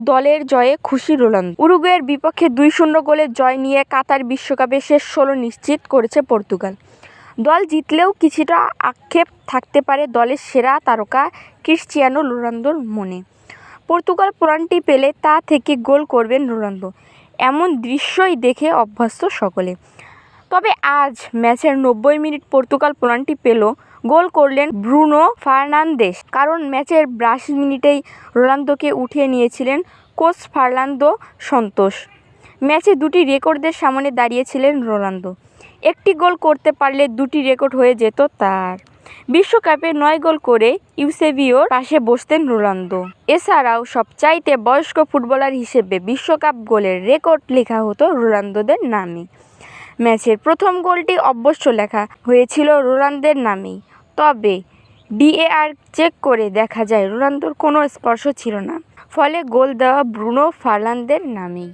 দলের জয়ে খুশি রোনালদো। উরুগুয়ের বিপক্ষে ২-০ গোলের জয় নিয়ে কাতার বিশ্বকাপে শেষ ১৬ নিশ্চিত করেছে পর্তুগাল। দল জিতলেও কিছুটা আক্ষেপ থাকতে পারে দলের সেরা তারকা ক্রিস্টিয়ানো রোনালদোর মনে। পর্তুগাল পেনাল্টি পেলে তা থেকে গোল করবেন রোনালদো, এমন দৃশ্যই দেখে অভ্যস্ত সকলে। তবে আজ ম্যাচের ৯০ মিনিট পর্তুগাল পেনাল্টি পেল, গোল করলেন ব্রুনো ফার্নান্দেজ। কারণ ম্যাচের ৮২ মিনিটেই রোনালদোকে উঠিয়ে নিয়েছিলেন কোচ ফার্নান্দো সান্তোস। ম্যাচে দুটি রেকর্ডের সামনে দাঁড়িয়েছিলেন রোনালদো। একটি গোল করতে পারলে দুটি রেকর্ড হয়ে যেত তার। বিশ্বকাপে ৯ গোল করে ইউসেবিওর পাশে বসতেন রোনালদো। এছাড়াও সবচাইতে বয়স্ক ফুটবলার হিসেবে বিশ্বকাপ গোলের রেকর্ড লেখা হতো রোনালদোদের নামে। ম্যাচের প্রথম গোলটি অবশ্য লেখা হয়েছিল রোনালদোর নামেই, তবে ভিএআর চেক করে দেখা যায় রোনালদোর কোনো স্পর্শ ছিল না, ফলে গোল দেওয়া ব্রুনো ফার্নান্দেজের নামেই।